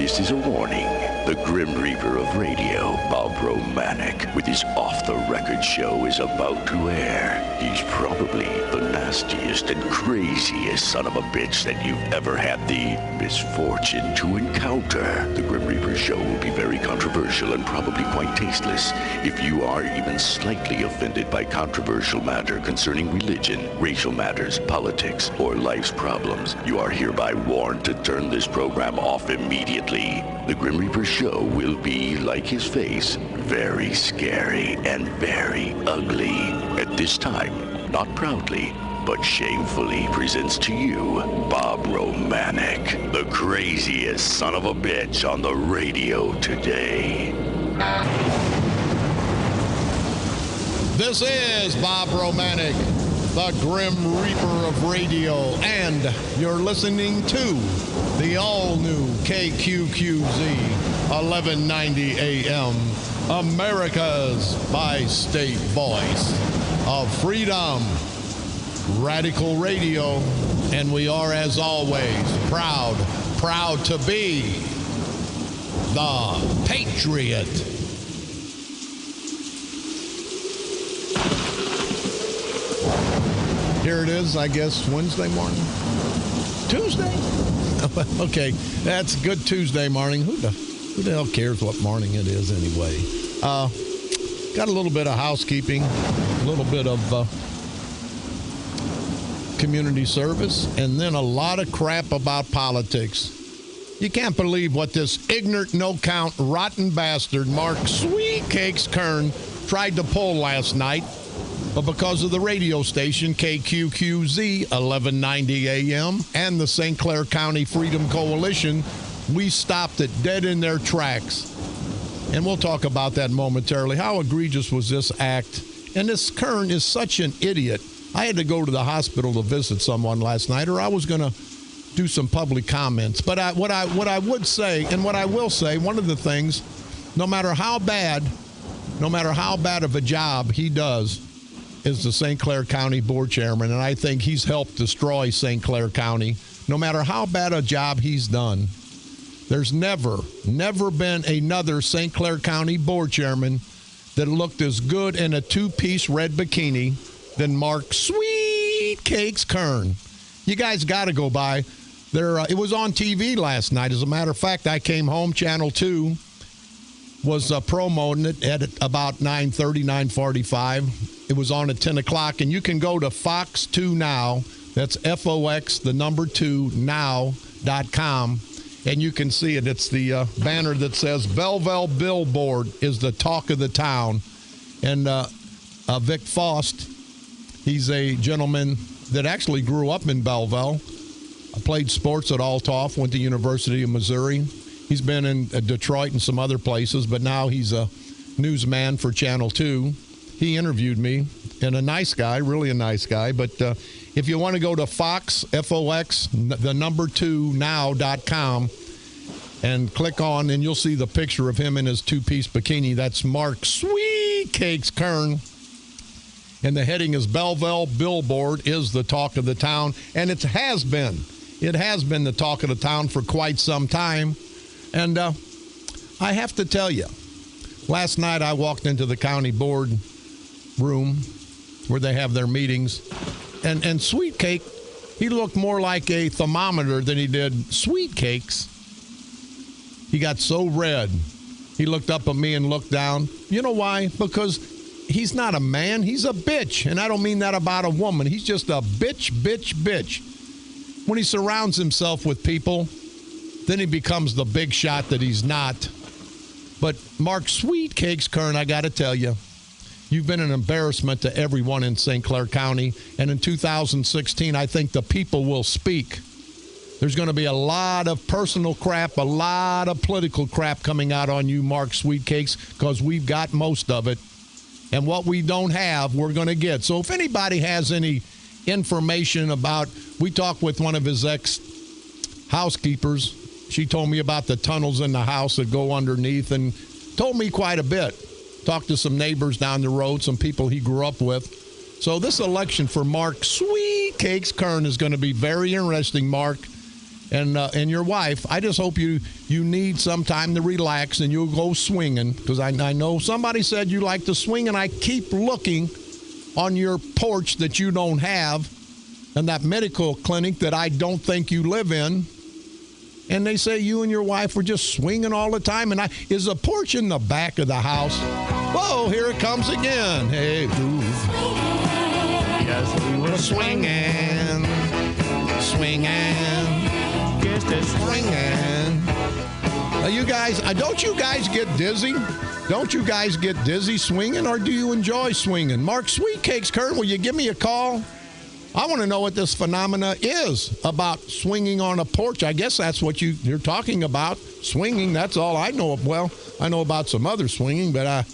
This is a warning. The Grim Reaper of radio, Bob Romanik, with his off-the-record show is about to air. He's probably the nastiest and craziest son of a bitch that you've ever had the misfortune to encounter. The Grim Reaper show will be very controversial and probably quite tasteless. If you are even slightly offended by controversial matter concerning religion, racial matters, politics, or life's problems, you are hereby warned to turn this program off immediately. The Grim Reaper show will be, like his face, very scary and very ugly. At this time, not proudly, but shamefully presents to you Bob Romanik, the craziest son of a bitch on the radio today. This is Bob Romanik, the Grim Reaper of radio, and you're listening to the all-new KQQZ 1190 AM, America's by-state voice of freedom, radical radio, and we are, as always, proud to be the Patriot. Here it is, I guess, Wednesday morning. Tuesday? Okay, that's good Tuesday morning. Who the hell cares what morning it is anyway? Got a little bit of housekeeping, a little bit of community service, and then a lot of crap about politics. You can't believe what this ignorant, no-count, rotten bastard, Mark Sweetcakes Kern, tried to pull last night. But because of the radio station, KQQZ 1190 AM, and the St. Clair County Freedom Coalition, we stopped it dead in their tracks. And we'll talk about that momentarily. How egregious was this act? And this Kern is such an idiot. I had to go to the hospital to visit someone last night, or I was going to do some public comments. But what I would say, and what I will say, one of the things, no matter how bad of a job he does, is the St. Clair County Board Chairman, and I think he's helped destroy St. Clair County. No matter how bad a job he's done, there's never been another St. Clair County Board Chairman that looked as good in a two-piece red bikini than Mark Sweetcakes Kern. You guys got to go by there. It was on TV last night. As a matter of fact, I came home, Channel 2 was promoting it at about 9:30, 9:45. It was on at 10 o'clock, and you can go to Fox 2 Now. That's FOX, the number 2, now.com, and you can see it. It's the banner that says, Belleville Billboard is the talk of the town. And Vic Faust, he's a gentleman that actually grew up in Belleville, played sports at Althoff, went to University of Missouri. He's been in Detroit and some other places, but now he's a newsman for Channel 2. He interviewed me, and a nice guy, really a nice guy. But if you want to go to Fox, FOX, the number 2, now.com, and click on, and you'll see the picture of him in his two-piece bikini. That's Mark Sweetcakes Kern. And the heading is Belleville Billboard is the talk of the town. And it has been. It has been the talk of the town for quite some time. And I have to tell you, last night I walked into the county board room where they have their meetings, and Sweetcake, he looked more like a thermometer than he did Sweetcakes. He got so red. He looked up at me and looked down. You know why? Because he's not a man. He's a bitch. And I don't mean that about a woman. He's just a bitch. When he surrounds himself with people, then he becomes the big shot that he's not. But Mark Sweetcakes Kern, I got to tell you, you've been an embarrassment to everyone in St. Clair County. And in 2016, I think the people will speak. There's going to be a lot of personal crap, a lot of political crap coming out on you, Mark Sweetcakes, because we've got most of it. And what we don't have, we're going to get. So if anybody has any information about, we talked with one of his ex-housekeepers. She told me about the tunnels in the house that go underneath and told me quite a bit. Talked to some neighbors down the road, some people he grew up with. So this election for Mark Sweetcakes Kern is going to be very interesting, Mark. and your wife, I just hope you need some time to relax and you'll go swinging, because I know somebody said you like to swing, and I keep looking on your porch that you don't have, and that medical clinic that I don't think you live in, and they say you and your wife were just swinging all the time. And is the porch in the back of the house? Whoa, here it comes again. Hey, ooh. Yes, we were swinging. Just a swinging. You guys, don't you guys get dizzy? Don't you guys get dizzy swinging, or do you enjoy swinging? Mark Sweetcakes, Kern, will you give me a call? I want to know what this phenomena is about swinging on a porch. I guess that's what you're talking about, swinging. That's all I know. Well, I know about some other swinging, but I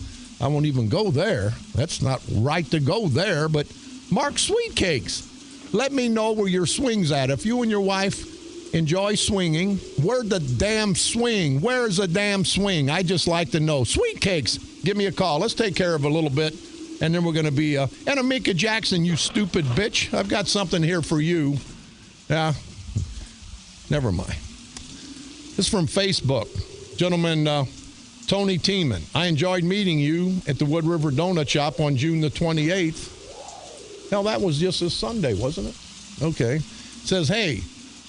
won't even go there. That's not right to go there. But Mark Sweetcakes, let me know where your swing's at. If you and your wife enjoy swinging, where's the damn swing? Where's the damn swing? I just like to know. Sweetcakes, give me a call. Let's take care of a little bit. And then we're going to be, and Amika Jackson, you stupid bitch. I've got something here for you. Yeah, never mind. This is from Facebook. Gentleman, Tony Tiemann. I enjoyed meeting you at the Wood River Donut Shop on June the 28th. Hell, that was just this Sunday, wasn't it? Okay. Says, hey,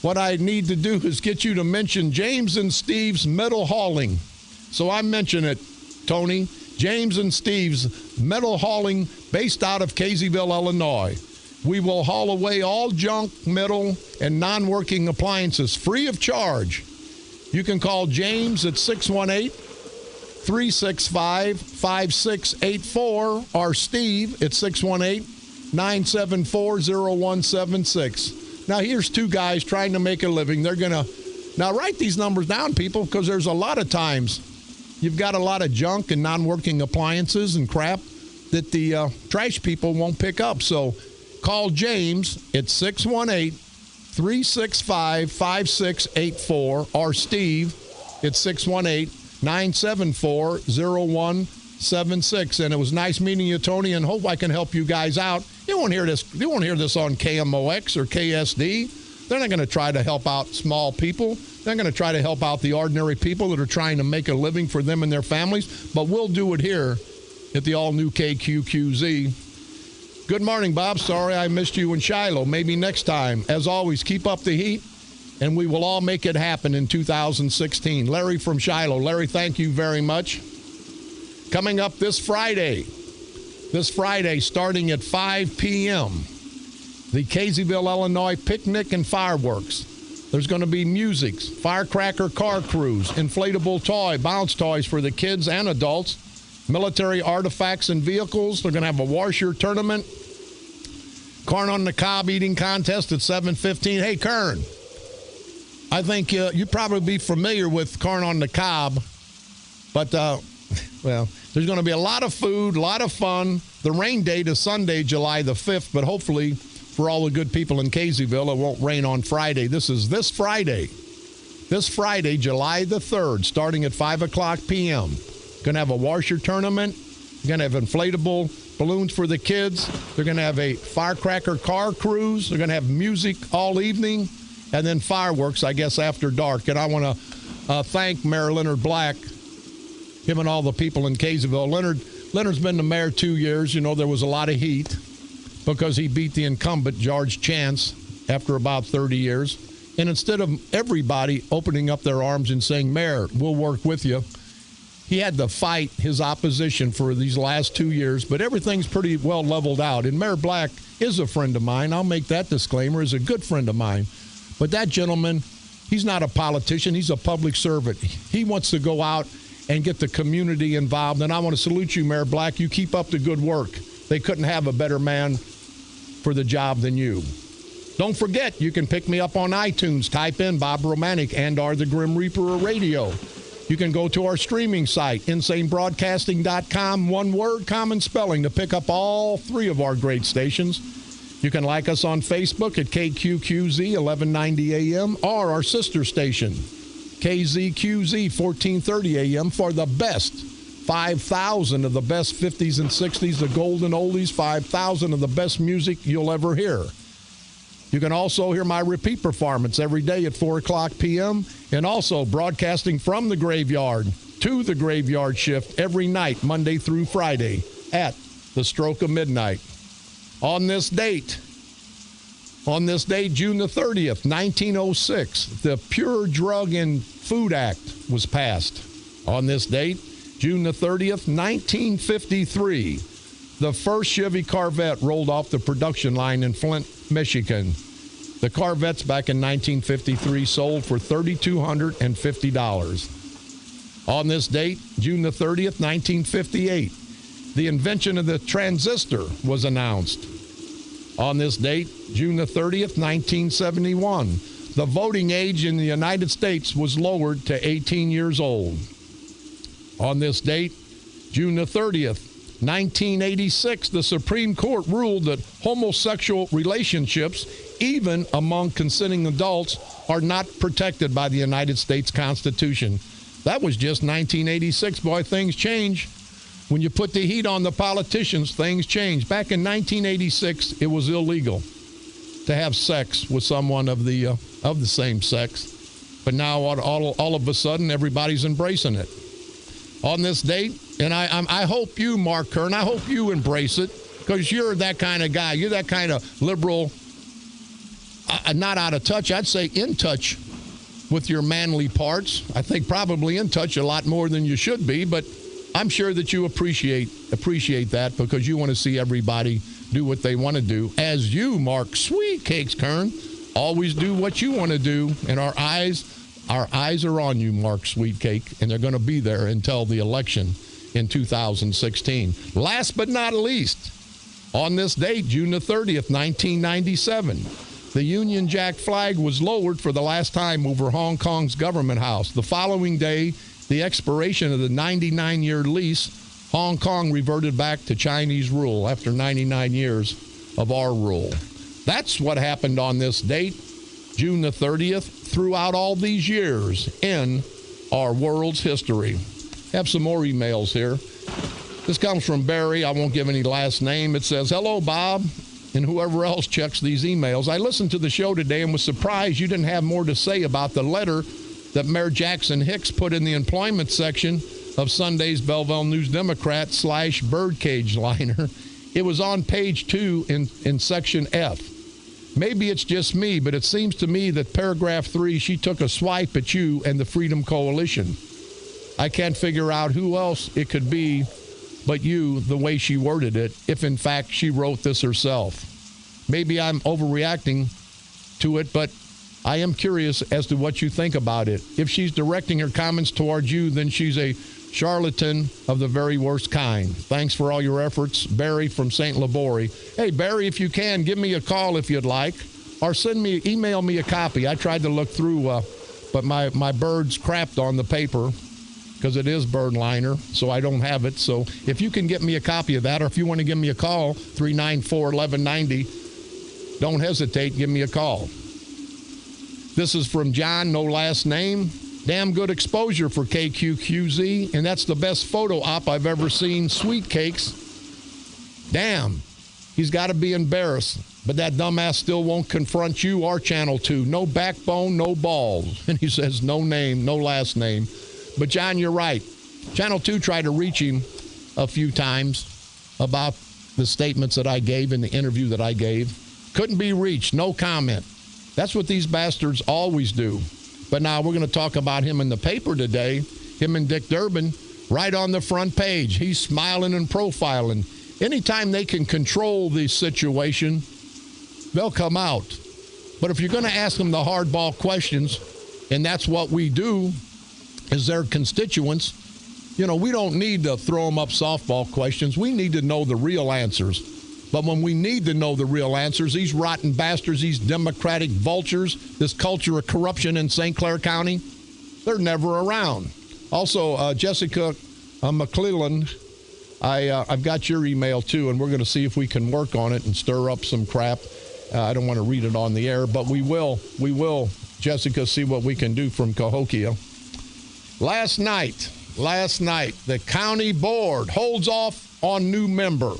what I need to do is get you to mention James and Steve's metal hauling. So I mention it, Tony. James and Steve's metal hauling, based out of Caseyville, Illinois. We will haul away all junk, metal, and non-working appliances free of charge. You can call James at 618-365-5684 or Steve at 618-974-0176. Now, here's two guys trying to make a living. They're going to now write these numbers down, people, because there's a lot of times you've got a lot of junk and non-working appliances and crap that the trash people won't pick up. So call James at 618-365-5684 or Steve at 618-974-0176. And it was nice meeting you, Tony, and hope I can help you guys out. You won't hear this on KMOX or KSD. They're not going to try to help out small people. They're going to try to help out the ordinary people that are trying to make a living for them and their families. But we'll do it here at the all-new KQQZ. Good morning, Bob. Sorry I missed you in Shiloh. Maybe next time. As always, keep up the heat, and we will all make it happen in 2016. Larry from Shiloh. Larry, thank you very much. Coming up this Friday, starting at 5 p.m., the Caseyville, Illinois Picnic and Fireworks. There's going to be music, firecracker car crews, inflatable toy, bounce toys for the kids and adults, military artifacts and vehicles. They're going to have a washer tournament, corn on the cob eating contest at 7:15. Hey, Kern, I think you'd probably be familiar with corn on the cob, but, well, there's going to be a lot of food, a lot of fun. The rain date is Sunday, July the 5th, but hopefully for all the good people in Caseyville, it won't rain on Friday. This is this Friday, July the 3rd, starting at 5 o'clock p.m. Going to have a washer tournament. Going to have inflatable balloons for the kids. They're going to have a firecracker car cruise. They're going to have music all evening, and then fireworks, I guess, after dark. And I want to thank Mayor Leonard Black, him and all the people in Caseyville. Leonard's been the mayor 2 years. You know, there was a lot of heat because he beat the incumbent, George Chance, after about 30 years. And instead of everybody opening up their arms and saying, Mayor, we'll work with you, he had to fight his opposition for these last 2 years. But everything's pretty well leveled out. And Mayor Black is a friend of mine. I'll make that disclaimer, is a good friend of mine. But that gentleman, he's not a politician. He's a public servant. He wants to go out and get the community involved. And I want to salute you, Mayor Black. You keep up the good work. They couldn't have a better man for the job than you. Don't forget, you can pick me up on iTunes. Type in Bob Romanik and or the Grim Reaper of Radio. You can go to our streaming site, insanebroadcasting.com, one word, common spelling, to pick up all three of our great stations. You can like us on Facebook at KQQZ 1190 AM or our sister station, KZQZ 1430 AM, for the best 5,000 of the best 50s and 60s, the golden oldies, 5,000 of the best music you'll ever hear. You can also hear my repeat performance every day at 4 o'clock p.m. and also broadcasting from the graveyard to the graveyard shift every night, Monday through Friday at the stroke of midnight. On this date, June the 30th, 1906, the Pure Drug and Food Act was passed. On this date, June the 30th, 1953, the first Chevy Corvette rolled off the production line in Flint, Michigan. The Corvettes back in 1953 sold for $3,250. On this date, June the 30th, 1958, the invention of the transistor was announced. On this date, June the 30th, 1971, the voting age in the United States was lowered to 18 years old. On this date, June the 30th, 1986, the Supreme Court ruled that homosexual relationships, even among consenting adults, are not protected by the United States Constitution. That was just 1986. Boy, things change. When you put the heat on the politicians, things change. Back in 1986, it was illegal to have sex with someone of the same sex. But now all of a sudden, everybody's embracing it. On this date, and I hope you, Mark Kern, I hope you embrace it, because you're that kind of guy. You're that kind of liberal, not out of touch, I'd say in touch with your manly parts. I think probably in touch a lot more than you should be, but I'm sure that you appreciate that, because you want to see everybody do what they want to do. As you, Mark Sweet Cakes Kern, always do what you want to do, and our eyes are on you, Mark Sweetcake, and they're going to be there until the election in 2016. Last but not least, on this date, June the 30th, 1997, the Union Jack flag was lowered for the last time over Hong Kong's government house. The following day, the expiration of the 99-year lease, Hong Kong reverted back to Chinese rule after 99 years of our rule. That's what happened on this date, June the 30th, throughout all these years in our world's history. Have some more emails here. This comes from Barry. I won't give any last name. It says, "Hello, Bob, and whoever else checks these emails. I listened to the show today and was surprised you didn't have more to say about the letter that Mayor Jackson Hicks put in the employment section of Sunday's Belleville News Democrat / Birdcage liner. It was on page 2 in section F. Maybe it's just me, but it seems to me that paragraph 3, she took a swipe at you and the Freedom Coalition. I can't figure out who else it could be but you, the way she worded it, if in fact she wrote this herself. Maybe I'm overreacting to it, but I am curious as to what you think about it. If she's directing her comments towards you, then she's a charlatan of the very worst kind. Thanks for all your efforts, Barry from St. Laborie." Hey, Barry, if you can, give me a call if you'd like, or email me a copy. I tried to look through, but my birds crapped on the paper, because it is bird liner, so I don't have it. So if you can get me a copy of that, or if you want to give me a call, 394-1190, don't hesitate, give me a call. This is from John, no last name. "Damn good exposure for KQQZ, and that's the best photo op I've ever seen. Sweet Cakes. Damn, he's got to be embarrassed, but that dumbass still won't confront you or Channel 2. No backbone, no balls." And he says no name, no last name. But John, you're right. Channel 2 tried to reach him a few times about the statements that I gave in the interview that I gave. Couldn't be reached, no comment. That's what these bastards always do. But now we're going to talk about him in the paper today, him and Dick Durbin, right on the front page. He's smiling and profiling. Anytime they can control the situation, they'll come out. But if you're going to ask them the hardball questions, and that's what we do as their constituents, we don't need to throw them up softball questions. We need to know the real answers. But when we need to know the real answers, these rotten bastards, these Democratic vultures, this culture of corruption in St. Clair County, they're never around. Also, Jessica McClellan, I've got your email too, and we're going to see if we can work on it and stir up some crap. I don't want to read it on the air, but we will, Jessica, see what we can do from Cahokia. Last night, the county board holds off on new member.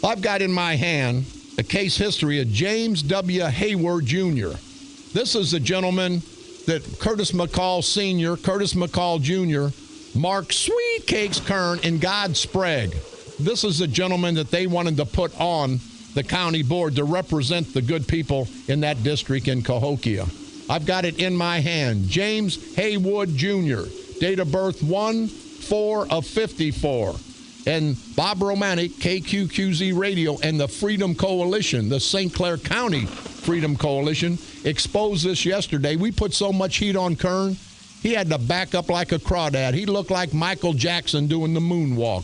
I've got in my hand a case history of James W. Hayward Jr. This is the gentleman that Curtis McCall Sr., Curtis McCall Jr., Mark Sweet Cakes Kern, and God Sprague. This is the gentleman that they wanted to put on the county board to represent the good people in that district in Cahokia. I've got it in my hand. James Haywood Jr., date of birth 1/4/54. And Bob Romanik, KQQZ Radio, and the Freedom Coalition, the St. Clair County Freedom Coalition, exposed this yesterday. We put so much heat on Kern, he had to back up like a crawdad. He looked like Michael Jackson doing the moonwalk.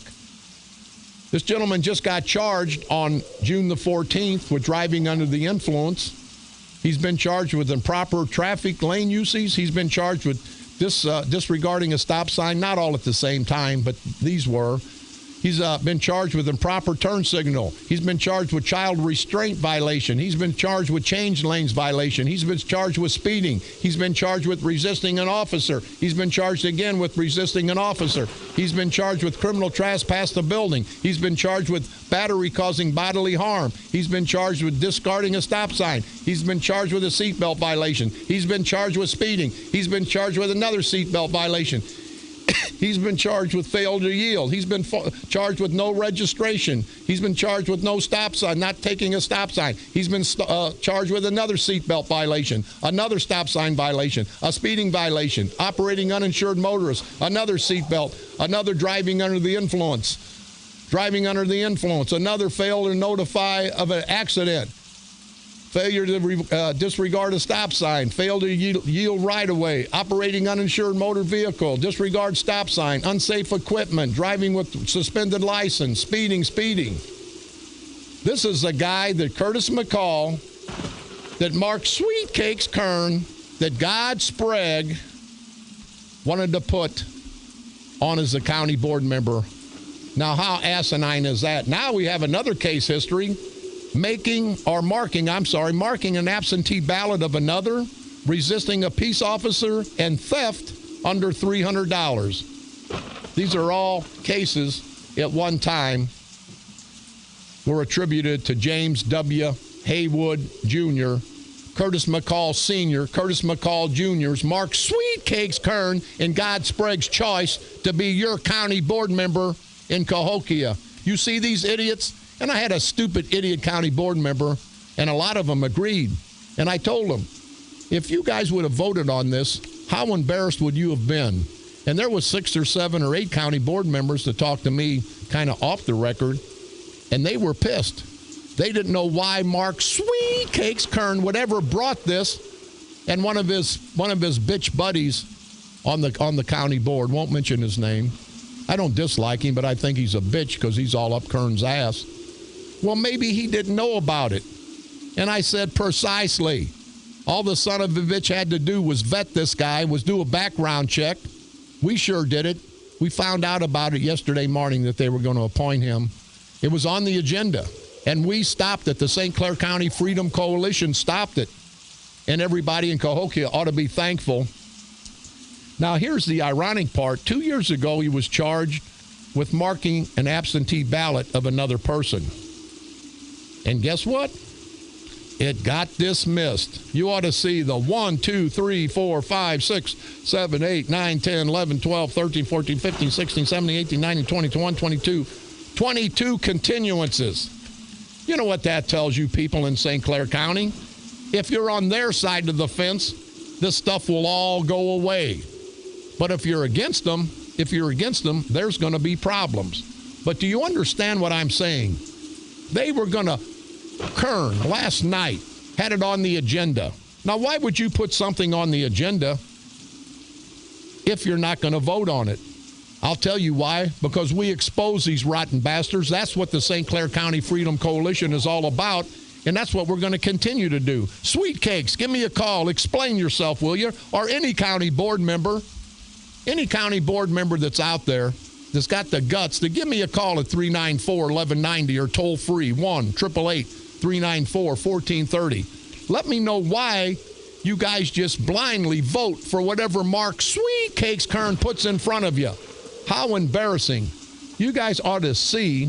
This gentleman just got charged on June the 14th with driving under the influence. He's been charged with improper traffic lane usage. He's been charged with disregarding a stop sign, not all at the same time, but these were. He's been charged with improper turn signal. He's been charged with child restraint violation. He's been charged with change lanes violation. He's been charged with speeding. He's been charged with resisting an officer. He's been charged again with resisting an officer. He's been charged with criminal trespass to building. He's been charged with battery causing bodily harm. He's been charged with discarding a stop sign. He's been charged with a seatbelt violation. He's been charged with speeding. He's been charged with another seatbelt violation. He's been charged with failure to yield. He's been charged with no registration. He's been charged with no stop sign, not taking a stop sign. He's been charged with another seatbelt violation, another stop sign violation, a speeding violation, operating uninsured motorist, another seatbelt, another driving under the influence, another failure to notify of an accident, failure to disregard a stop sign, fail to yield right-of-way, operating uninsured motor vehicle, disregard stop sign, unsafe equipment, driving with suspended license, speeding. This is a guy that Curtis McCall, that Mark Sweet Cakes Kern, that God Sprague wanted to put on as a county board member. Now, how asinine is that? Now we have another case history. Marking an absentee ballot of another, resisting a peace officer, and theft under $300. These are all cases at one time were attributed to James W. Haywood Jr., Curtis McCall Sr., Curtis McCall Jr.'s, Mark Sweet Cakes Kern, and God Sprague's choice to be your county board member in Cahokia. You see these idiots? And I had a stupid idiot county board member, and a lot of them agreed. And I told them, if you guys would have voted on this, how embarrassed would you have been? And there was 6 or 7 or 8 county board members that talked to me kind of off the record, and they were pissed. They didn't know why Mark Sweet Cakes Kern would ever brought this, and one of his bitch buddies on the county board, won't mention his name. I don't dislike him, but I think he's a bitch because he's all up Kern's ass. Well, maybe he didn't know about it. And I said, precisely. All the son of a bitch had to do was vet this guy, was do a background check. We sure did it. We found out about it yesterday morning that they were going to appoint him. It was on the agenda. And we stopped it. The St. Clair County Freedom Coalition stopped it. And everybody in Cahokia ought to be thankful. Now, here's the ironic part. 2 years ago, he was charged with marking an absentee ballot of another person. And guess what? It got dismissed. You ought to see the 1, 2, 3, 4, 5, 6, 7, 8, 9, 10, 11, 12, 13, 14, 15, 16, 17, 18, 19, 20, 21, 22. 22 continuances. You know what that tells you, people in St. Clair County? If you're on their side of the fence, this stuff will all go away. But if you're against them, there's going to be problems. But do you understand what I'm saying? They were going to, Kern, last night, had it on the agenda. Now, why would you put something on the agenda if you're not going to vote on it? I'll tell you why. Because we expose these rotten bastards. That's what the St. Clair County Freedom Coalition is all about. And that's what we're going to continue to do. Sweet Cakes, give me a call. Explain yourself, will you? Or any county board member that's out there that's got the guts to give me a call at 394-1190 or toll free 1-888-394-1430. Let me know why you guys just blindly vote for whatever Mark Sweet Cakes Kern puts in front of you. How embarrassing. You guys ought to see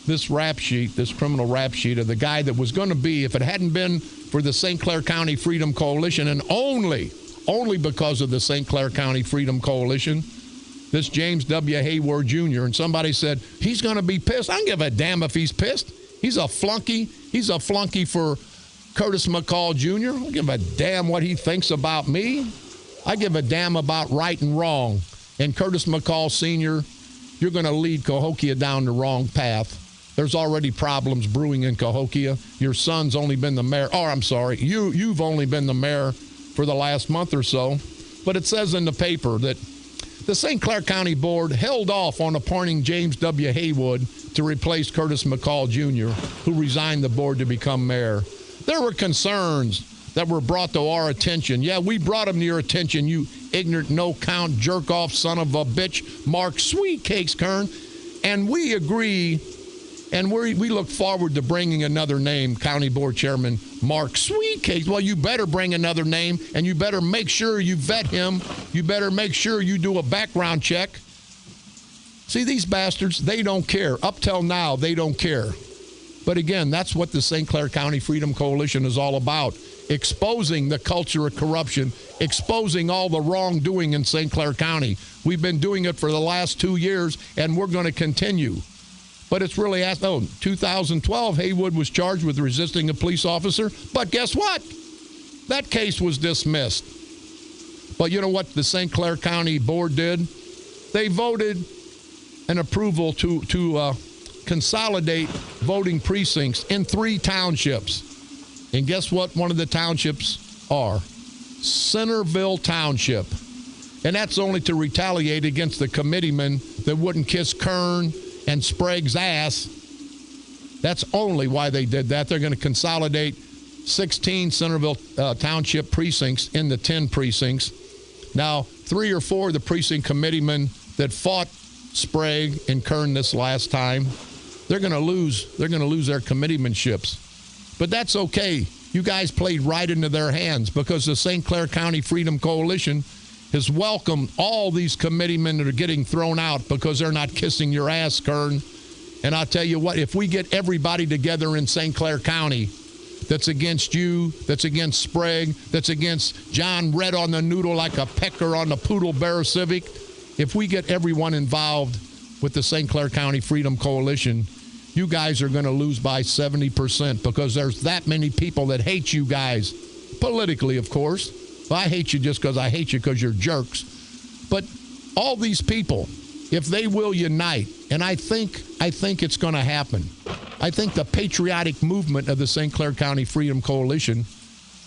that this rap sheet, this criminal rap sheet of the guy that was going to be, if it hadn't been for the St. Clair County Freedom Coalition, and only because of the St. Clair County Freedom Coalition, this James W. Hayward Jr., and somebody said, he's going to be pissed. I don't give a damn if he's pissed. He's a flunky. He's a flunky for Curtis McCall Jr. I don't give a damn what he thinks about me. I give a damn about right and wrong. And Curtis McCall Sr., you're going to lead Cahokia down the wrong path. There's already problems brewing in Cahokia. Your son's only been the mayor. Oh, I'm sorry. You've only been the mayor for the last month or so. But it says in the paper that the St. Clair County Board held off on appointing James W. Haywood to replace Curtis McCall Jr., who resigned the board to become mayor. There were concerns that were brought to our attention. Yeah, we brought them to your attention, you ignorant, no-count, jerk-off son of a bitch, Mark Sweetcakes Kern. And we agree, and we look forward to bringing another name, County Board Chairman Mark Sweetcakes. Well, you better bring another name, and you better make sure you vet him. You better make sure you do a background check. See, these bastards, they don't care. Up till now, they don't care. But again, that's what the St. Clair County Freedom Coalition is all about. Exposing the culture of corruption, exposing all the wrongdoing in St. Clair County. We've been doing it for the last 2 years, and we're going to continue. But it's really, 2012, Haywood was charged with resisting a police officer. But guess what? That case was dismissed. But you know what the St. Clair County Board did? They voted an approval to consolidate voting precincts in 3 townships. And guess what one of the townships are? Centerville Township. And that's only to retaliate against the committeemen that wouldn't kiss Kern and Sprague's ass. That's only why they did that. They're going to consolidate 16 Centerville Township precincts into 10 precincts. Now, 3 or 4 of the precinct committeemen that fought Sprague and Kern this last time, they're going to lose their committeemanships. But that's okay. You guys played right into their hands because the St. Clair County Freedom Coalition has welcomed all these committeemen that are getting thrown out because they're not kissing your ass, Kern. And I'll tell you what, if we get everybody together in St. Clair County that's against you, that's against Sprague, that's against John Red on the noodle like a pecker on the Poodle Bear Civic, if we get everyone involved with the St. Clair County Freedom Coalition, you guys are going to lose by 70% because there's that many people that hate you guys. Politically, of course. Well, I hate you just because I hate you because you're jerks. But all these people, if they will unite, and I think it's going to happen. I think the patriotic movement of the St. Clair County Freedom Coalition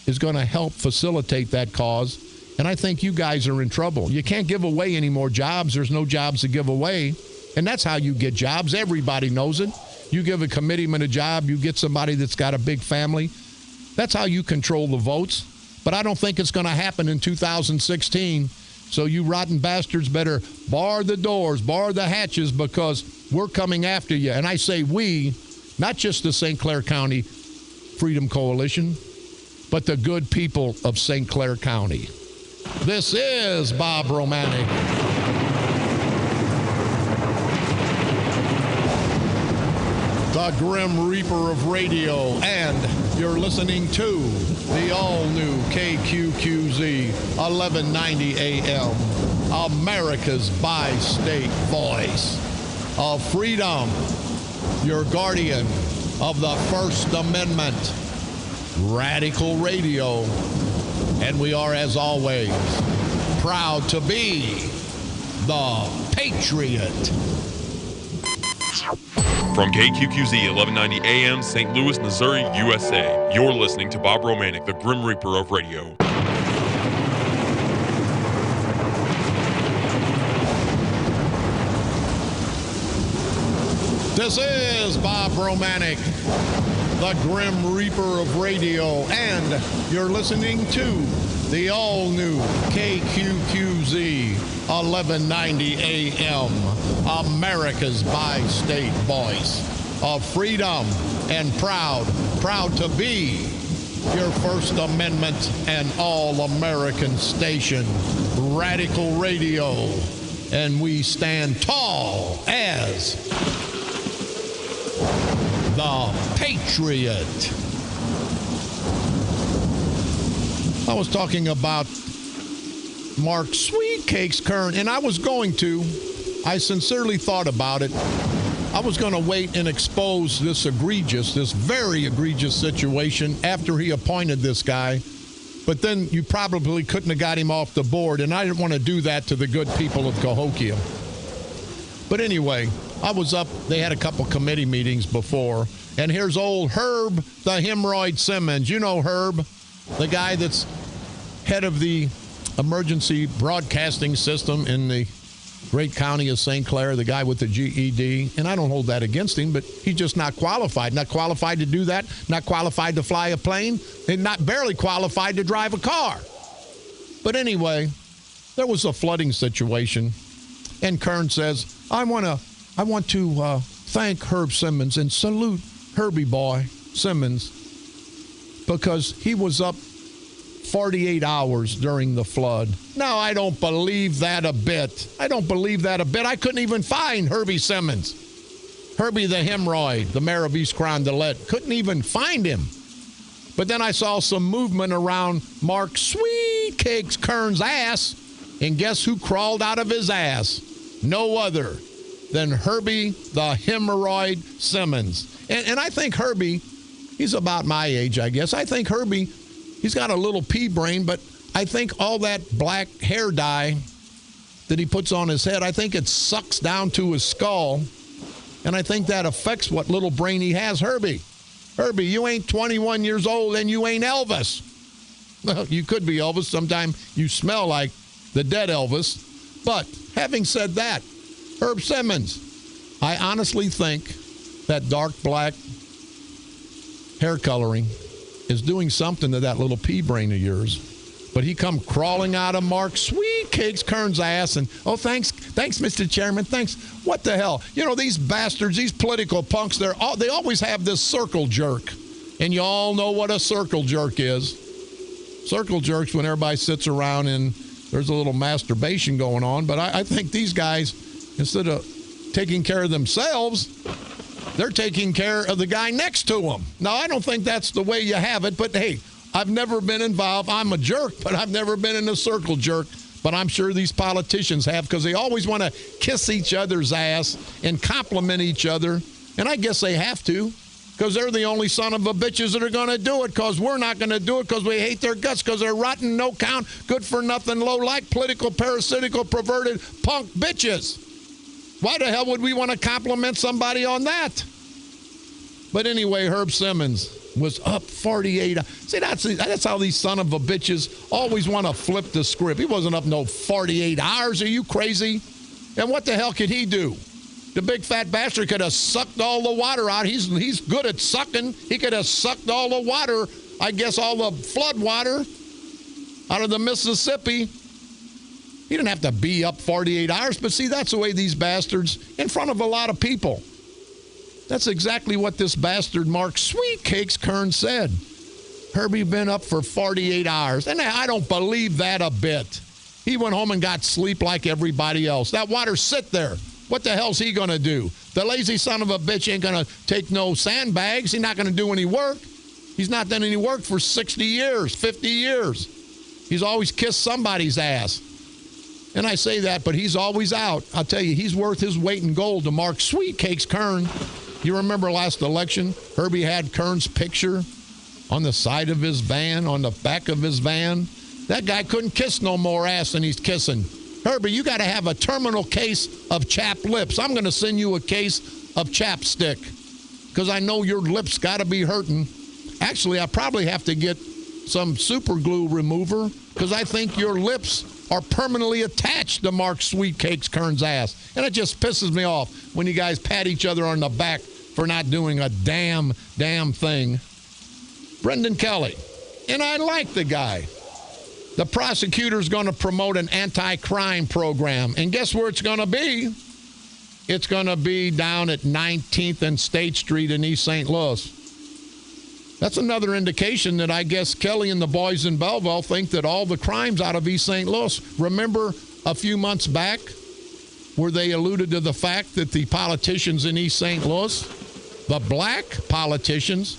is going to help facilitate that cause. And I think you guys are in trouble. You can't give away any more jobs. There's no jobs to give away. And that's how you get jobs. Everybody knows it. You give a committeeman a job, you get somebody that's got a big family. That's how you control the votes. But I don't think it's going to happen in 2016. So you rotten bastards better bar the doors, bar the hatches, because we're coming after you. And I say we, not just the St. Clair County Freedom Coalition, but the good people of St. Clair County. This is Bob Romanik. The Grim Reaper of radio, and you're listening to the all-new KQQZ 1190 AM, America's bi-state voice of freedom, your guardian of the First Amendment, Radical Radio. And we are, as always, proud to be the Patriot. From KQQZ 1190 AM, St. Louis, Missouri, USA, you're listening to Bob Romanik, the Grim Reaper of radio. This is Bob Romanik, the Grim Reaper of radio, and you're listening to the all-new KQQZ 1190 AM, America's bi-state voice of freedom and proud to be your First Amendment and all-American station, Radical Radio. And we stand tall as the Patriot. I was talking about Mark Sweetcakes Kern, and I sincerely thought about it. I was going to wait and expose this very egregious situation after he appointed this guy. But then you probably couldn't have got him off the board, and I didn't want to do that to the good people of Cahokia. But anyway, I was up. They had a couple committee meetings before, and here's old Herb the Hemorrhoid Simmons. You know Herb, the guy that's head of the emergency broadcasting system in the great county of St. Clair, the guy with the GED. And I don't hold that against him, but he's just not qualified. Not qualified to do that, not qualified to fly a plane, and not barely qualified to drive a car. But anyway, there was a flooding situation, and Kern says, I want to thank Herb Simmons and salute Herbie Boy Simmons because he was up 48 hours during the flood. Now, I don't believe that a bit. I couldn't even find Herbie Simmons. Herbie the Hemorrhoid, the mayor of East Carondelet, couldn't even find him. But then I saw some movement around Mark Sweetcakes Kern's ass, and guess who crawled out of his ass? No other than Herbie the Hemorrhoid Simmons. And I think Herbie, he's about my age, I guess. I think Herbie, he's got a little pea brain, but I think all that black hair dye that he puts on his head, I think it sucks down to his skull, and I think that affects what little brain he has. Herbie, you ain't 21 years old, and you ain't Elvis. Well, you could be Elvis. Sometime you smell like the dead Elvis. But having said that, Herb Simmons, I honestly think that dark black hair coloring is doing something to that little pea brain of yours. But he come crawling out of Mark Sweetcakes Kern's ass and, oh, thanks, Mr. Chairman, thanks. What the hell? You know, these bastards, these political punks, they always have this circle jerk. And you all know what a circle jerk is. Circle jerks when everybody sits around and there's a little masturbation going on. But I think these guys, instead of taking care of themselves, they're taking care of the guy next to them. Now, I don't think that's the way you have it, but hey, I've never been involved. I'm a jerk, but I've never been in a circle jerk. But I'm sure these politicians have because they always want to kiss each other's ass and compliment each other. And I guess they have to because they're the only son of a bitches that are going to do it because we're not going to do it because we hate their guts because they're rotten, no count, good for nothing, low-like, political, parasitical, perverted punk bitches. Why the hell would we want to compliment somebody on that? But anyway, Herb Simmons was up 48. See, that's how these son of a bitches always want to flip the script. He wasn't up no 48 hours. Are you crazy? And what the hell could he do? The big fat bastard could have sucked all the water out. He's good at sucking. He could have sucked all the water, I guess all the flood water out of the Mississippi. He didn't have to be up 48 hours. But see, that's the way these bastards, in front of a lot of people. That's exactly what this bastard Mark Sweetcakes Kern said. Herbie been up for 48 hours. And I don't believe that a bit. He went home and got sleep like everybody else. That water sit there. What the hell's he going to do? The lazy son of a bitch ain't going to take no sandbags. He's not going to do any work. He's not done any work for 60 years, 50 years. He's always kissed somebody's ass. And I say that, but he's always out. I'll tell you, he's worth his weight in gold to Mark Sweetcakes Kern. You remember last election, Herbie had Kern's picture on the side of his van, on the back of his van. That guy couldn't kiss no more ass than he's kissing. Herbie, you got to have a terminal case of chapped lips. I'm going to send you a case of chapstick because I know your lips got to be hurting. Actually, I probably have to get some super glue remover because I think your lips are permanently attached to Mark Sweetcakes Kern's ass. And it just pisses me off when you guys pat each other on the back for not doing a damn thing. Brendan Kelly. And I like the guy. The prosecutor's going to promote an anti-crime program. And guess where it's going to be? It's going to be down at 19th and State Street in East St. Louis. That's another indication that I guess Kelly and the boys in Belleville think that all the crimes out of East St. Louis. Remember a few months back where they alluded to the fact that the politicians in East St. Louis The black politicians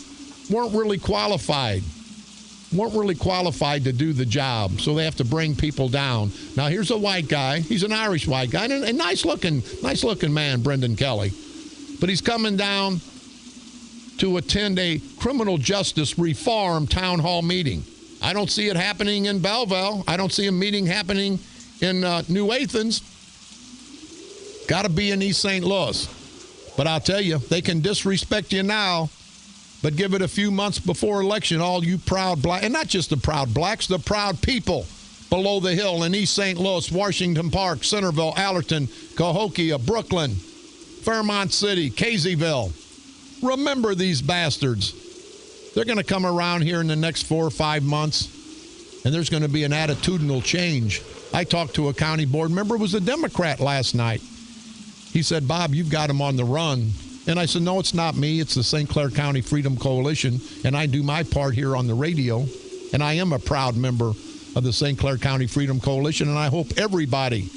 weren't really qualified to do the job, so they have to bring people down. Now, here's a white guy. He's an Irish white guy, and a nice-looking man, Brendan Kelly. But he's coming down to attend a criminal justice reform town hall meeting. I don't see it happening in Belleville. I don't see a meeting happening in New Athens. Got to be in East St. Louis. But I'll tell you, they can disrespect you now, but give it a few months before election, all you proud black, and not just the proud blacks, the proud people below the hill in East St. Louis, Washington Park, Centerville, Allerton, Cahokia, Brooklyn, Fairmont City, Caseyville. Remember these bastards. They're going to come around here in the next 4 or 5 months, and there's going to be an attitudinal change. I talked to a county board member, it was a Democrat last night. He said, Bob, you've got him on the run. And I said, no, it's not me. It's the St. Clair County Freedom Coalition, and I do my part here on the radio, and I am a proud member of the St. Clair County Freedom Coalition, and I hope everybody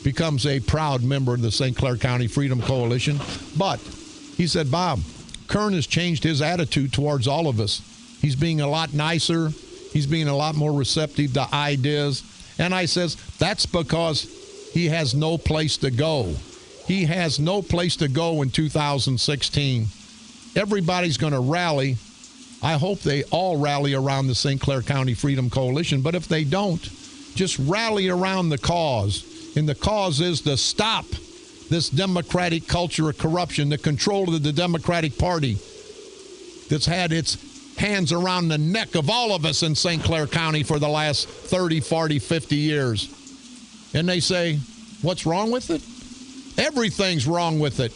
becomes a proud member of the St. Clair County Freedom Coalition. But he said, Bob, Kern has changed his attitude towards all of us. He's being a lot nicer. He's being a lot more receptive to ideas. And I says, that's because he has no place to go. He has no place to go in 2016. Everybody's going to rally. I hope they all rally around the St. Clair County Freedom Coalition. But if they don't, just rally around the cause. And the cause is to stop this democratic culture of corruption, the control of the Democratic Party that's had its hands around the neck of all of us in St. Clair County for the last 30, 40, 50 years. And they say, what's wrong with it? Everything's wrong with it.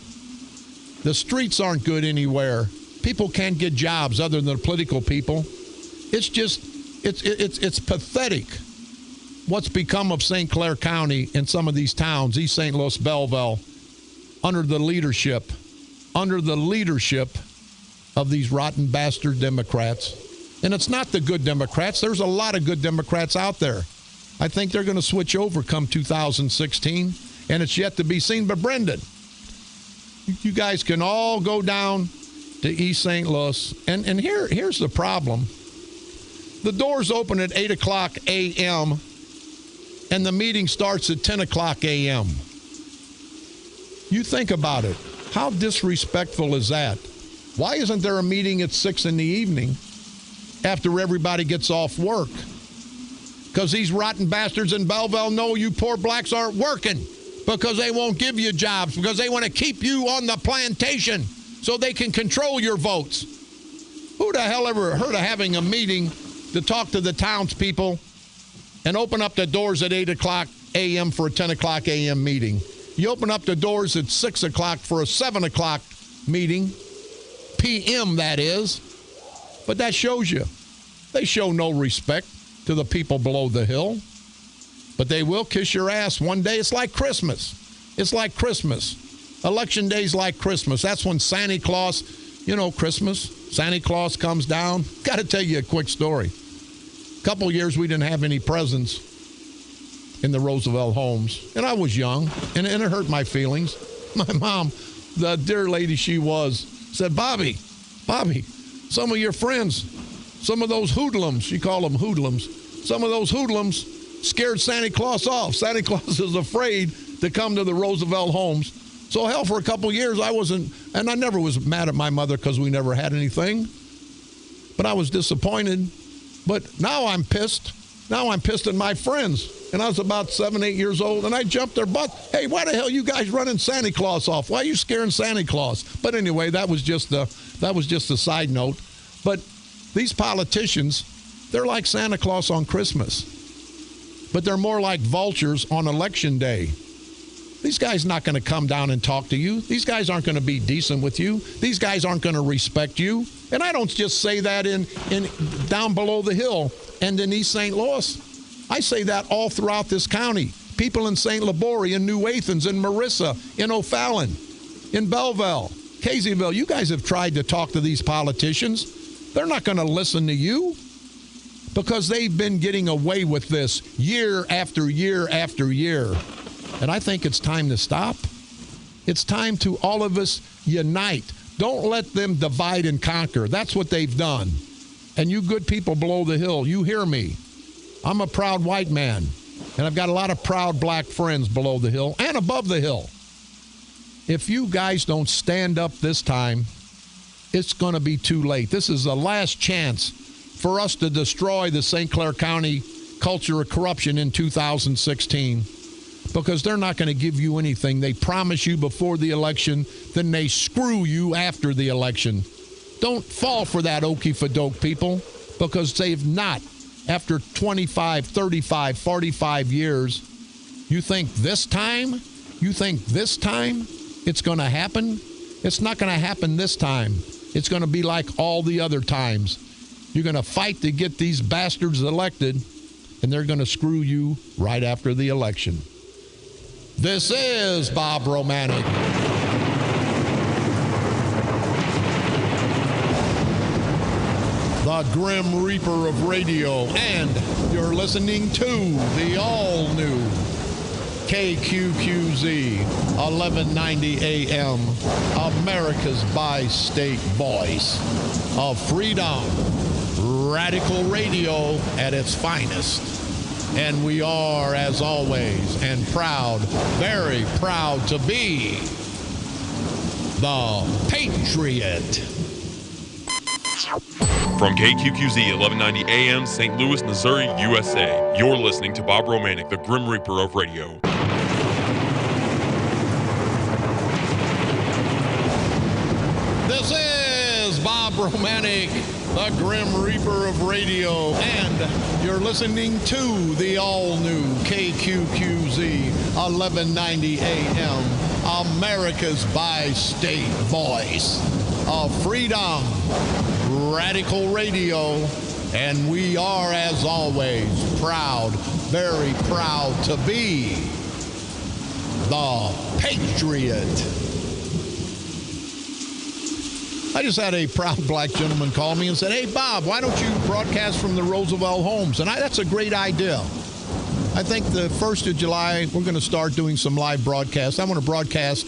The streets aren't good anywhere. People can't get jobs other than the political people. It's just, it's pathetic what's become of St. Clair County and some of these towns, East St. Louis, Belleville, under the leadership of these rotten bastard Democrats. And it's not the good Democrats. There's a lot of good Democrats out there. I think they're going to switch over come 2016, and it's yet to be seen. But Brendan, you guys can all go down to East St. Louis, and here's the problem. The doors open at 8 o'clock a.m., and the meeting starts at 10 o'clock a.m. You think about it. How disrespectful is that? Why isn't there a meeting at 6 in the evening after everybody gets off work? Because these rotten bastards in Belleville know you poor blacks aren't working, because they won't give you jobs, because they want to keep you on the plantation so they can control your votes. Who the hell ever heard of having a meeting to talk to the townspeople and open up the doors at 8 o'clock a.m. for a 10 o'clock a.m. meeting? You open up the doors at 6 o'clock for a 7 o'clock meeting, p.m. that is. But that shows you they show no respect to the people below the hill. But they will kiss your ass one day. It's like Christmas. It's like Christmas. Election day's like Christmas. That's when Santa Claus, Christmas, Santa Claus comes down. Got to tell you a quick story. A couple years we didn't have any presents in the Roosevelt homes. And I was young, and it hurt my feelings. My mom, the dear lady she was, said, Bobby, some of your friends, some of those hoodlums, she called them hoodlums, some of those hoodlums scared Santa Claus off. Santa Claus is afraid to come to the Roosevelt homes. So hell, for a couple years I never was mad at my mother because we never had anything. But I was disappointed. But now I'm pissed. Now I'm pissed at my friends. And I was about 7, 8 years old, and I jumped their butt. Hey, why the hell you guys running Santa Claus off? Why are you scaring Santa Claus? But anyway, that was just a side note. But these politicians, they're like Santa Claus on Christmas. But they're more like vultures on Election Day. These guys not going to come down and talk to you. These guys aren't going to be decent with you. These guys aren't going to respect you. And I don't just say that in down below the hill and in East St. Louis. I say that all throughout this county. People in St. Laborie, in New Athens, in Marissa, in O'Fallon, in Belleville, Caseyville. You guys have tried to talk to these politicians. They're not going to listen to you because they've been getting away with this year after year after year. And I think it's time to stop. It's time to all of us unite. Don't let them divide and conquer. That's what they've done. And you good people below the hill, you hear me. I'm a proud white man, and I've got a lot of proud black friends below the hill and above the hill. If you guys don't stand up this time, it's going to be too late. This is the last chance for us to destroy the St. Clair County culture of corruption in 2016, because they're not going to give you anything. They promise you before the election, then they screw you after the election. Don't fall for that okey-doke, people, because they've not. After 25, 35, 45 years, you think this time it's going to happen? It's not going to happen this time. It's going to be like all the other times. You're going to fight to get these bastards elected, and they're going to screw you right after the election. This is Bob Romanik. The Grim Reaper of radio, and you're listening to the all-new KQQZ 1190 AM, America's bi-state voice of freedom, radical radio at its finest. And we are, as always, and proud, very proud to be the Patriot. From KQQZ 1190 AM, St. Louis, Missouri, USA, you're listening to Bob Romanik, the Grim Reaper of radio. This is Bob Romanik, the Grim Reaper of radio, and you're listening to the all-new KQQZ 1190 AM, America's bi-state voice of freedom, radical radio, and we are, as always, proud, very proud to be the Patriot. I just had a proud black gentleman call me and said, "Hey, Bob, why don't you broadcast from the Roosevelt Homes?" And that's a great idea. I think the 1st of July, we're going to start doing some live broadcasts. I want to broadcast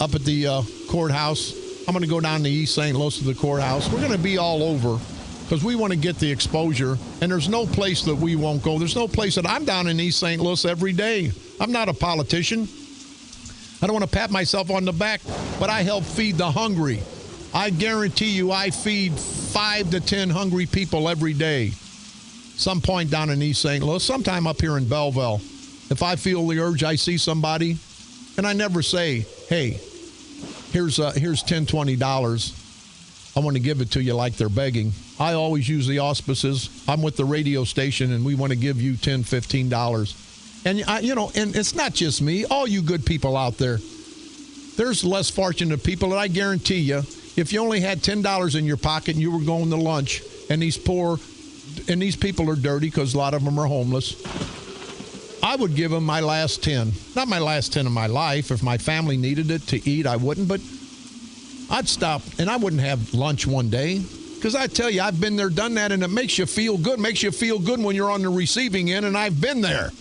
up at the courthouse. I'm going to go down to East St. Louis to the courthouse. We're going to be all over because we want to get the exposure. And there's no place that we won't go. There's no place that I'm down in East St. Louis every day. I'm not a politician. I don't want to pat myself on the back, but I help feed the hungry. I guarantee you I feed 5 to 10 hungry people every day. Some point down in East St. Louis, sometime up here in Belleville. If I feel the urge, I see somebody, and I never say, "Hey, here's $10, $20. I want to give it to you," like they're begging. I always use the auspices. I'm with the radio station, and we want to give you $10, $15. And and it's not just me. All you good people out there. There's less fortunate people, and I guarantee you, if you only had $10 in your pocket and you were going to lunch, and these people are dirty because a lot of them are homeless, I would give them my last 10. Not my last 10 of my life. If my family needed it to eat, I wouldn't, but I'd stop, and I wouldn't have lunch one day. Because I tell you, I've been there, done that, and it makes you feel good. It makes you feel good when you're on the receiving end, and I've been there.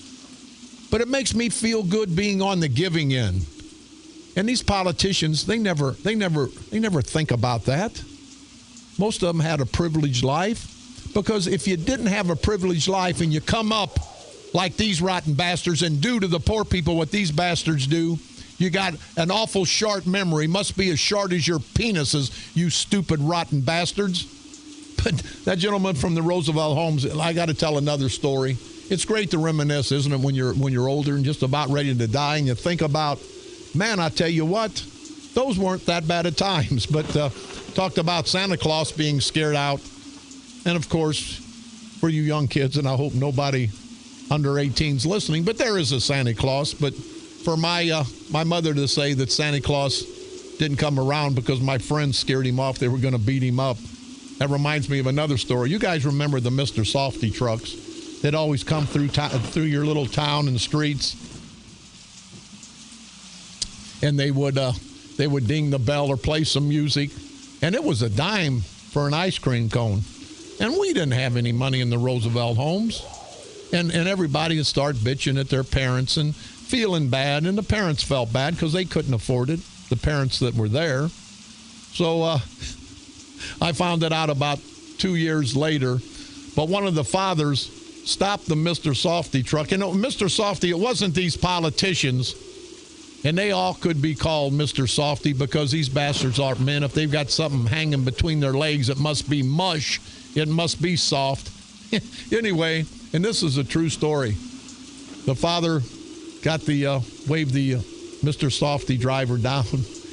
But it makes me feel good being on the giving end. And these politicians, they never think about that. Most of them had a privileged life, because if you didn't have a privileged life and you come up like these rotten bastards and do to the poor people what these bastards do, you got an awful short memory. Must be as short as your penises, you stupid rotten bastards. But that gentleman from the Roosevelt Homes, I got to tell another story. It's great to reminisce, isn't it, when you're older and just about ready to die, and you think about, man, I tell you what, those weren't that bad at times. But talked about Santa Claus being scared out. And, of course, for you young kids, and I hope nobody under 18's listening, but there is a Santa Claus. But for my mother to say that Santa Claus didn't come around because my friends scared him off, they were going to beat him up, that reminds me of another story. You guys remember the Mr. Softy trucks that always come through your little town and streets? And they would ding the bell or play some music, and it was a dime for an ice cream cone. And we didn't have any money in the Roosevelt Homes. And everybody would start bitching at their parents and feeling bad, and the parents felt bad because they couldn't afford it, the parents that were there. So I found it out about 2 years later. But one of the fathers stopped the Mr. Softy truck. And Mr. Softy, it wasn't these politicians. And they all could be called Mr. Softy because these bastards aren't men. If they've got something hanging between their legs, it must be mush. It must be soft. Anyway, and this is a true story. The father got waved the Mr. Softy driver down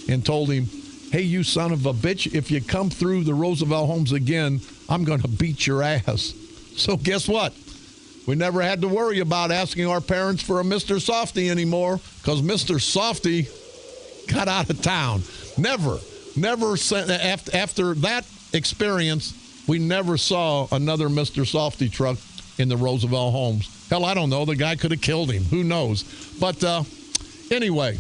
and told him, hey, you son of a bitch, if you come through the Roosevelt homes again, I'm going to beat your ass. So guess what? We never had to worry about asking our parents for a Mr. Softy anymore because Mr. Softy got out of town. Never after that experience, we never saw another Mr. Softy truck in the Roosevelt homes. Hell, I don't know. The guy could have killed him. Who knows? But anyway,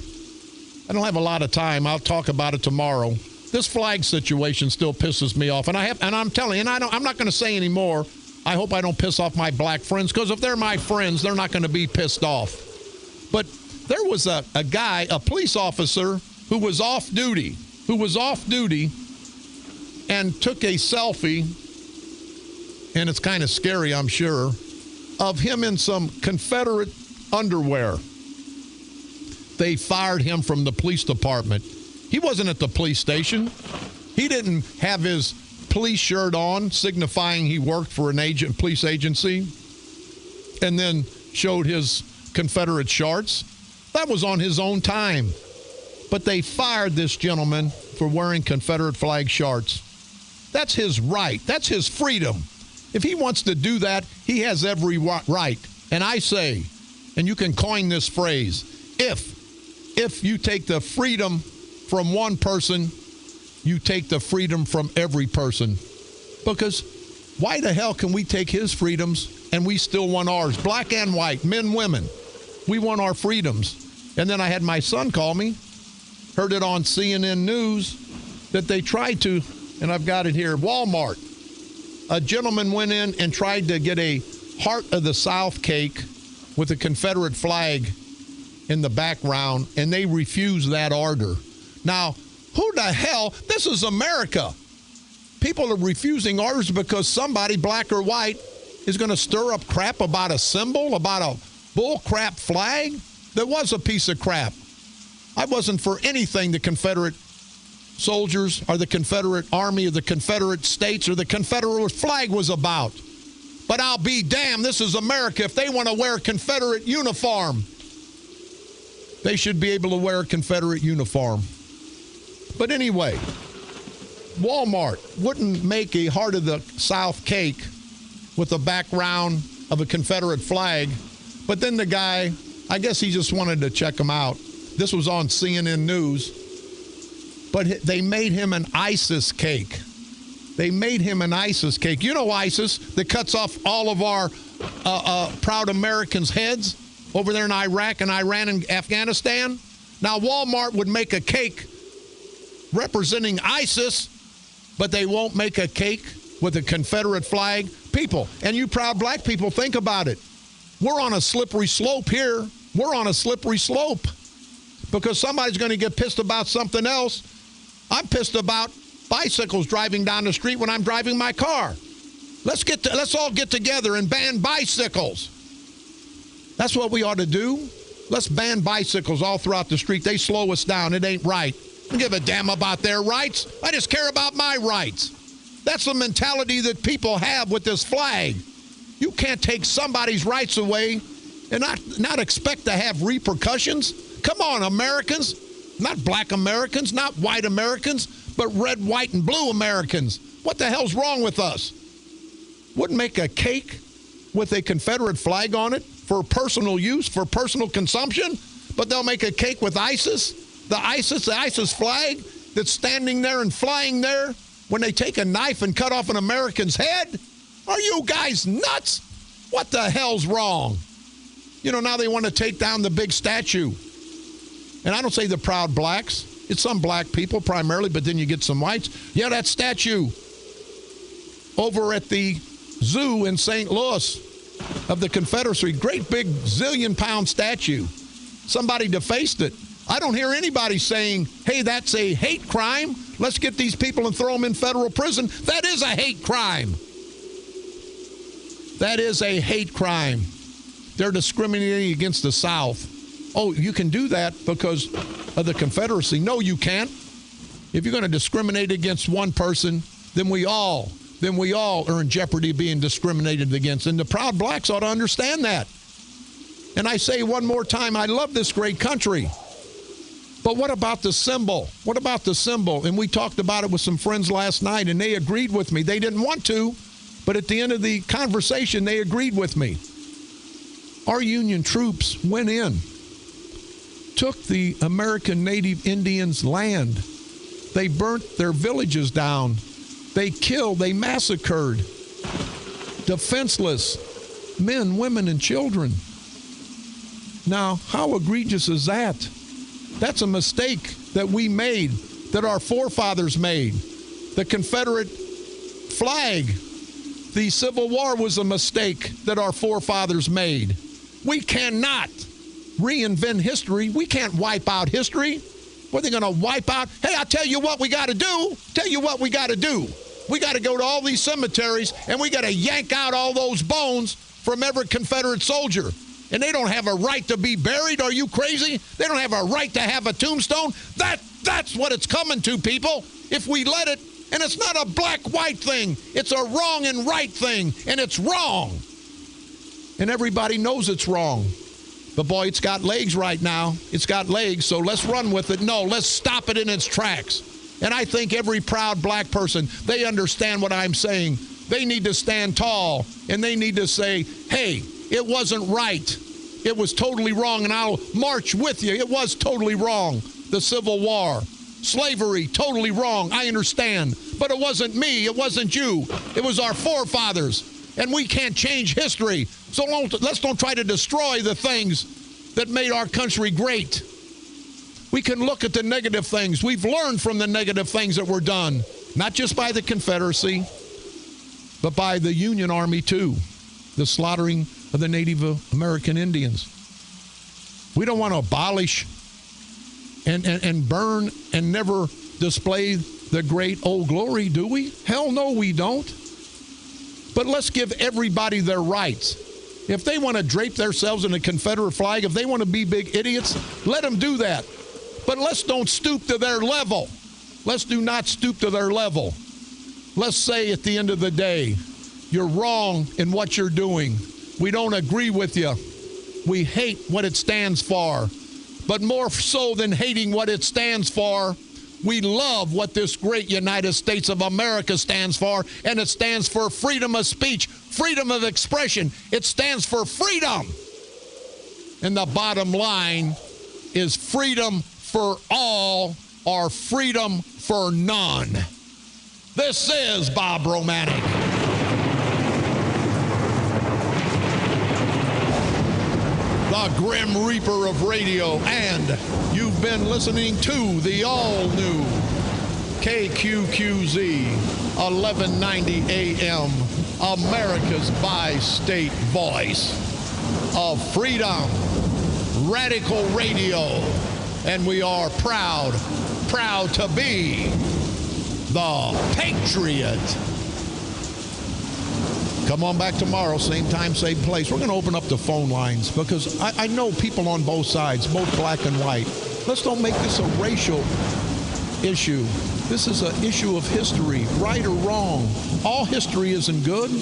I don't have a lot of time. I'll talk about it tomorrow. This flag situation still pisses me off. And I'm telling you, I'm not going to say any more. I hope I don't piss off my black friends, because if they're my friends, they're not going to be pissed off. But there was a guy, a police officer, who was off duty and took a selfie, and it's kind of scary, I'm sure, of him in some Confederate underwear. They fired him from the police department. He wasn't at the police station. He didn't have his police shirt on, signifying he worked for an police agency, and then showed his Confederate shorts. That was on his own time. But they fired this gentleman for wearing Confederate flag shorts. That's his right. That's his freedom. If he wants to do that, he has every right. And I say, and you can coin this phrase, if you take the freedom from one person, you take the freedom from every person. Because why the hell can we take his freedoms and we still want ours? Black and white, men, women. We want our freedoms. And then I had my son call me, heard it on CNN News, that they tried to, and I've got it here, Walmart. A gentleman went in and tried to get a Heart of the South cake with a Confederate flag in the background, and they refused that order. Now, who the hell? This is America. People are refusing orders because somebody, black or white, is going to stir up crap about a symbol, about a bull crap flag. That was a piece of crap. I wasn't for anything the Confederate soldiers or the Confederate Army or the Confederate States or the Confederate flag was about. But I'll be damned, this is America. If they want to wear a Confederate uniform, they should be able to wear a Confederate uniform. But anyway, Walmart wouldn't make a Heart of the South cake with the background of a Confederate flag. But then the guy, I guess he just wanted to check him out. This was on CNN News. But they made him an ISIS cake. They made him an ISIS cake. You know ISIS that cuts off all of our proud Americans' heads over there in Iraq and Iran and Afghanistan? Now Walmart would make a cake representing ISIS, but they won't make a cake with a Confederate flag. People, and you proud black people, think about it. We're on a slippery slope here. We're on a slippery slope because somebody's going to get pissed about something else. I'm pissed about bicycles driving down the street when I'm driving my car. Let's all get together and ban bicycles. That's what we ought to do. Let's ban bicycles all throughout the street. They slow us down. It ain't right. I don't give a damn about their rights. I just care about my rights. That's the mentality that people have with this flag. You can't take somebody's rights away and not expect to have repercussions. Come on, Americans. Not black Americans, not white Americans, but red, white, and blue Americans. What the hell's wrong with us? Wouldn't make a cake with a Confederate flag on it for personal use, for personal consumption, but they'll make a cake with ISIS, the ISIS flag that's standing there and flying there when they take a knife and cut off an American's head? Are you guys nuts? What the hell's wrong? You know, now they want to take down the big statue. And I don't say the proud blacks. It's some black people primarily, but then you get some whites. Yeah, that statue over at the zoo in St. Louis of the Confederacy, great big zillion-pound statue. Somebody defaced it. I don't hear anybody saying, hey, that's a hate crime. Let's get these people and throw them in federal prison. That is a hate crime. That is a hate crime. They're discriminating against the South. Oh, you can do that because of the Confederacy. No, you can't. If you're going to discriminate against one person, then we all are in jeopardy of being discriminated against. And the proud blacks ought to understand that. And I say one more time, I love this great country. But what about the symbol? What about the symbol? And we talked about it with some friends last night, and they agreed with me. They didn't want to, but at the end of the conversation, they agreed with me. Our Union troops went in, took the American Native Indians' land. They burnt their villages down. They killed, they massacred defenseless men, women, and children. Now, how egregious is that? That's a mistake that we made, that our forefathers made. The Confederate flag, the Civil War was a mistake that our forefathers made. We cannot reinvent history. We can't wipe out history. What are they going to wipe out? Hey, I'll tell you what we got to do. We got to go to all these cemeteries, and we got to yank out all those bones from every Confederate soldier. And they don't have a right to be buried. Are you crazy? They don't have a right to have a tombstone. That's what it's coming to, people, if we let it. And it's not a black-white thing. It's a wrong and right thing, and it's wrong. And everybody knows it's wrong. But, boy, it's got legs right now. It's got legs, so let's run with it. No, let's stop it in its tracks. And I think every proud black person, they understand what I'm saying. They need to stand tall, and they need to say, hey, it wasn't right. It was totally wrong, and I'll march with you. It was totally wrong. The Civil War, slavery, totally wrong. I understand. But it wasn't me. It wasn't you. It was our forefathers. And we can't change history. So let's don't try to destroy the things that made our country great. We can look at the negative things. We've learned from the negative things that were done, not just by the Confederacy, but by the Union Army too, the slaughtering of the Native American Indians. We don't want to abolish and burn and never display the great old glory, do we? Hell no, we don't. But let's give everybody their rights. If they want to drape themselves in a Confederate flag, if they want to be big idiots, let them do that. But let's don't stoop to their level. Let's do not stoop to their level. Let's say at the end of the day, you're wrong in what you're doing. We don't agree with you. We hate what it stands for. But more so than hating what it stands for, we love what this great United States of America stands for, and it stands for freedom of speech, freedom of expression. It stands for freedom. And the bottom line is freedom for all or freedom for none. This is Bob Romanik. The Grim Reaper of radio, and you've been listening to the all-new KQQZ 1190 AM, America's bi-state voice of freedom, radical radio, and we are proud to be the Patriot. Come on back tomorrow, same time, same place. We're going to open up the phone lines because I know people on both sides, both black and white. Let's don't make this a racial issue. This is an issue of history, right or wrong. All history isn't good.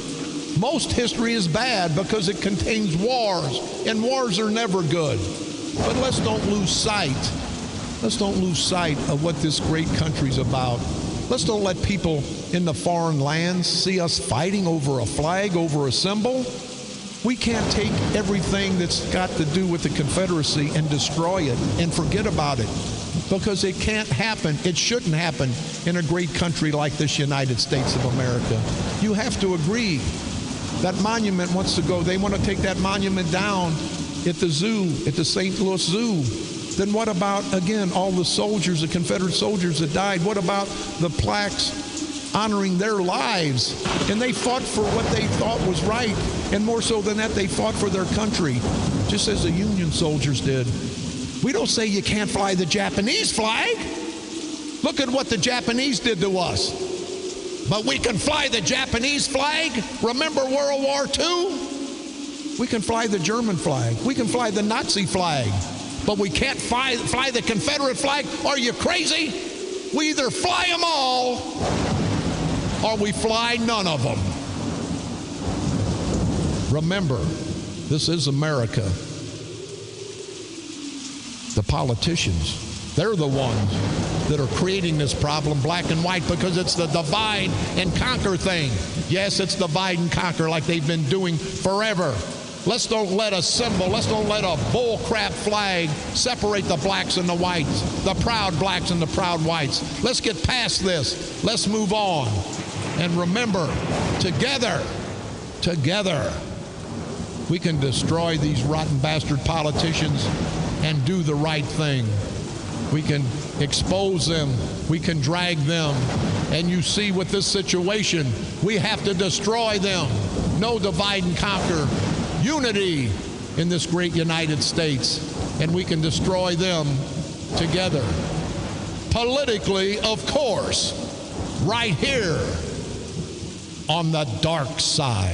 Most history is bad because it contains wars, and wars are never good. But let's don't lose sight. Let's don't lose sight of what this great country's about. Let's don't let people in the foreign lands see us fighting over a flag, over a symbol. We can't take everything that's got to do with the Confederacy and destroy it and forget about it, because it can't happen. It shouldn't happen in a great country like this United States of America. You have to agree. That monument wants to go. They want to take that monument down at the zoo, at the St. Louis Zoo. Then what about, again, all the soldiers, the Confederate soldiers that died? What about the plaques honoring their lives? And they fought for what they thought was right. And more so than that, they fought for their country, just as the Union soldiers did. We don't say you can't fly the Japanese flag. Look at what the Japanese did to us. But we can fly the Japanese flag. Remember World War II? We can fly the German flag. We can fly the Nazi flag. But we can't fly the Confederate flag. Are you crazy? We either fly them all or we fly none of them. Remember, this is America. The politicians, they're the ones that are creating this problem, black and white, because it's the divide and conquer thing. Yes, it's divide and conquer like they've been doing forever. Let's don't let a symbol, let's don't let a bullcrap flag separate the blacks and the whites, the proud blacks and the proud whites. Let's get past this. Let's move on. And remember, together, we can destroy these rotten bastard politicians and do the right thing. We can expose them. We can drag them. And you see with this situation, we have to destroy them. No divide and conquer. Unity in this great United States. And we can destroy them together. Politically, of course, right here on the dark side.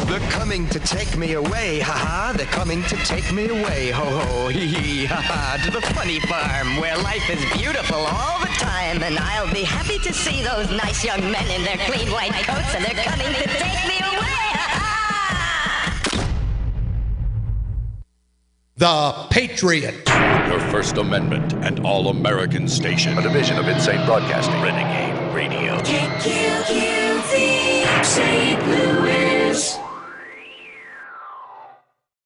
They're coming to take me away, ha-ha. They're coming to take me away, ho-ho, hee-hee, ha-ha. To the funny farm where life is beautiful all the time. And I'll be happy to see those nice young men in their clean white coats. And they're coming to take me away, ha-ha. The Patriot. Your First Amendment and All-American Station. A division of Insane Broadcasting. Renegade Radio. KQQZ, St. Louis.